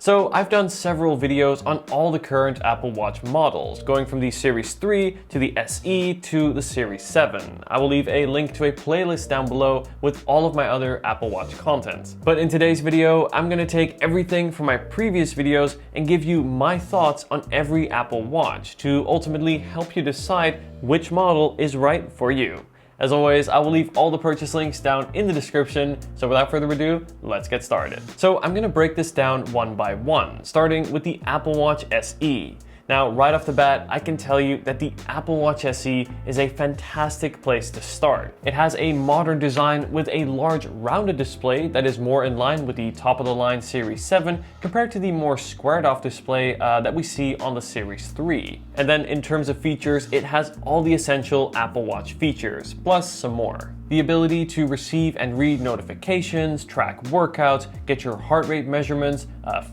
So I've done several videos on all the current Apple Watch models, going from the Series 3 to the SE to the Series 7. I will leave a link to a playlist down below with all of my other Apple Watch content. But in today's video, I'm going to take everything from my previous videos and give you my thoughts on every Apple Watch to ultimately help you decide which model is right for you. As always, I will leave all the purchase links down in the description, so without further ado, let's get started. So I'm gonna break this down one by one, starting with the Apple Watch SE. Now, right off the bat, I can tell you that the Apple Watch SE is a fantastic place to start. It has a modern design with a large rounded display that is more in line with the top-of-the-line Series 7 compared to the more squared-off display that we see on the Series 3. And then in terms of features, it has all the essential Apple Watch features, plus some more. The ability to receive and read notifications, track workouts, get your heart rate measurements,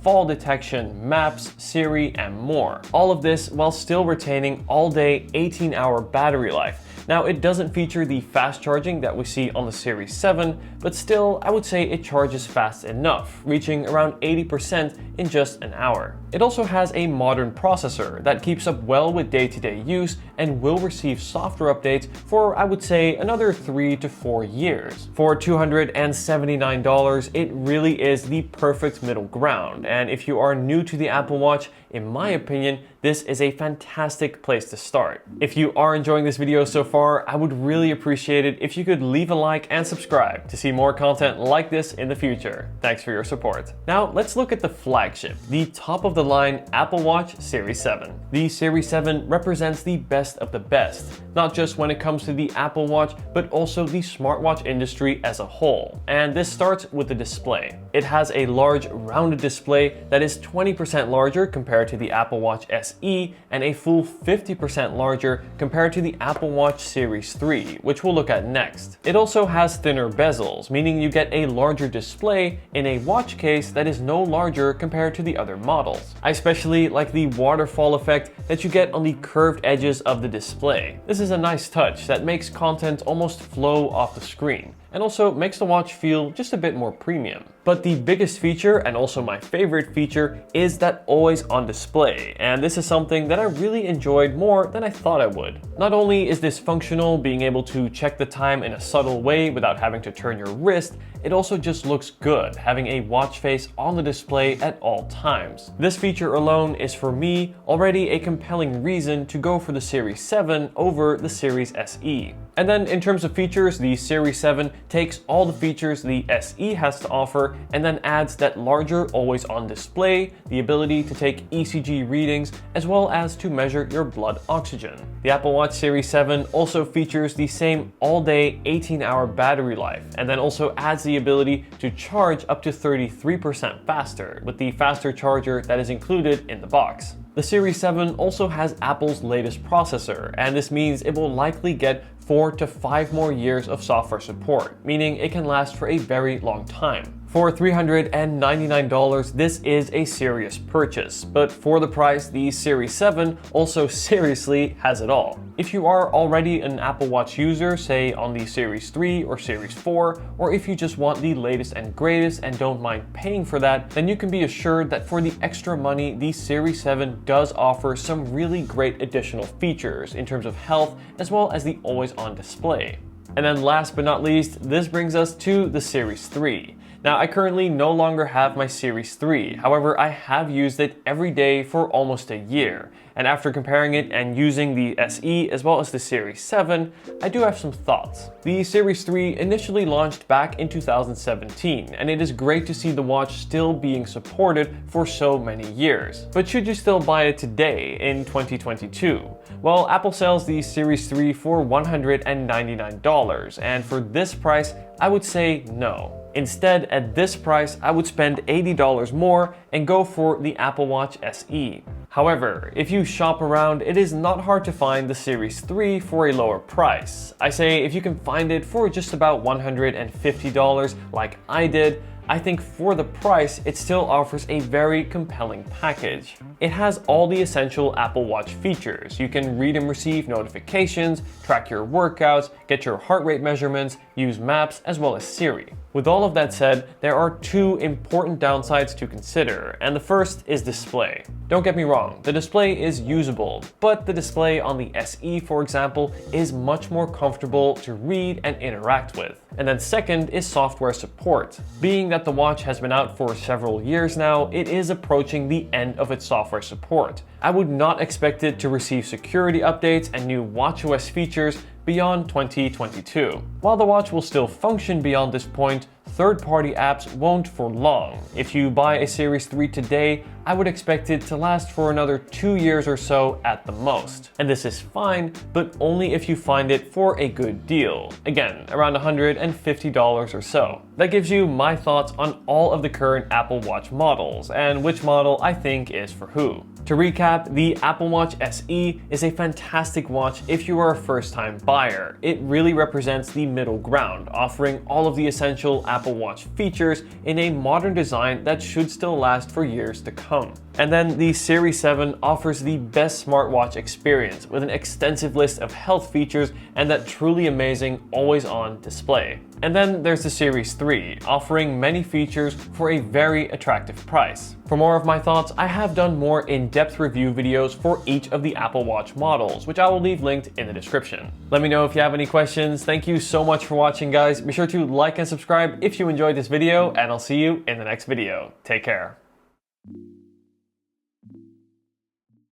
fall detection, maps, Siri, and more. All of this while still retaining all-day 18-hour battery life. Now, it doesn't feature the fast charging that we see on the Series 7, but still, I would say it charges fast enough, reaching around 80% in just an hour. It also has a modern processor that keeps up well with day-to-day use and will receive software updates for, I would say, another 3 to 4 years. For $279, it really is the perfect middle ground, and if you are new to the Apple Watch, in my opinion, this is a fantastic place to start. If you are enjoying this video so far, I would really appreciate it if you could leave a like and subscribe to see more content like this in the future. Thanks for your support. Now, let's look at the flagship, the top-of-the-line Apple Watch Series 7. The Series 7 represents the best of the best, not just when it comes to the Apple Watch, but also the smartwatch industry as a whole. And this starts with the display. It has a large rounded display that is 20% larger compared to the Apple Watch SE and a full 50% larger compared to the Apple Watch Series 3, which we'll look at next. It also has thinner bezels, meaning you get a larger display in a watch case that is no larger compared to the other models. I especially like the waterfall effect that you get on the curved edges of the display. This is a nice touch that makes content almost flow off the screen, and also makes the watch feel just a bit more premium. But the biggest feature, and also my favorite feature, is that always on display, and this is something that I really enjoyed more than I thought I would. Not only is this functional, being able to check the time in a subtle way without having to turn your wrist, it also just looks good, having a watch face on the display at all times. This feature alone is for me already a compelling reason to go for the Series 7 over the Series SE. And then in terms of features, the Series 7 takes all the features the SE has to offer and then adds that larger always-on display, the ability to take ECG readings, as well as to measure your blood oxygen. The Apple Watch Series 7 also features the same all-day 18-hour battery life, and then also adds the ability to charge up to 33% faster with the faster charger that is included in the box. The Series 7 also has Apple's latest processor, and this means it will likely get 4 to 5 more years of software support, meaning it can last for a very long time. For $399, this is a serious purchase, but for the price, the Series 7 also seriously has it all. If you are already an Apple Watch user, say on the Series 3 or Series 4, or if you just want the latest and greatest and don't mind paying for that, then you can be assured that for the extra money, the Series 7 does offer some really great additional features in terms of health, as well as the always-on display. And then last but not least, this brings us to the Series 3. Now, I currently no longer have my Series 3, however, I have used it every day for almost a year. And after comparing it and using the SE as well as the Series 7, I do have some thoughts. The Series 3 initially launched back in 2017, and it is great to see the watch still being supported for so many years. But should you still buy it today in 2022? Well, Apple sells the Series 3 for $199, and for this price, I would say no. Instead, at this price, I would spend $80 more and go for the Apple Watch SE. However, if you shop around, it is not hard to find the Series 3 for a lower price. I say if you can find it for just about $150 like I did, I think for the price, it still offers a very compelling package. It has all the essential Apple Watch features. You can read and receive notifications, track your workouts, get your heart rate measurements, use maps, as well as Siri. With all of that said, there are two important downsides to consider, and the first is display. Don't get me wrong, the display is usable, but the display on the SE, for example, is much more comfortable to read and interact with. And then second is software support. Being that the watch has been out for several years now, it is approaching the end of its software support. I would not expect it to receive security updates and new watchOS features beyond 2022. While the watch will still function beyond this point, third-party apps won't for long. If you buy a Series 3 today, I would expect it to last for another 2 years or so at the most. And this is fine, but only if you find it for a good deal. Again, around $150 or so. That gives you my thoughts on all of the current Apple Watch models, and which model I think is for who. To recap, the Apple Watch SE is a fantastic watch if you are a first-time buyer. It really represents the middle ground, offering all of the essential Apple Watch features in a modern design that should still last for years to come. And then the Series 7 offers the best smartwatch experience with an extensive list of health features and that truly amazing always-on display. And then there's the Series 3, offering many features for a very attractive price. For more of my thoughts, I have done more in-depth review videos for each of the Apple Watch models, which I will leave linked in the description. Let me know if you have any questions. Thank you so much for watching, guys. Be sure to like and subscribe if you enjoyed this video, and I'll see you in the next video. Take care.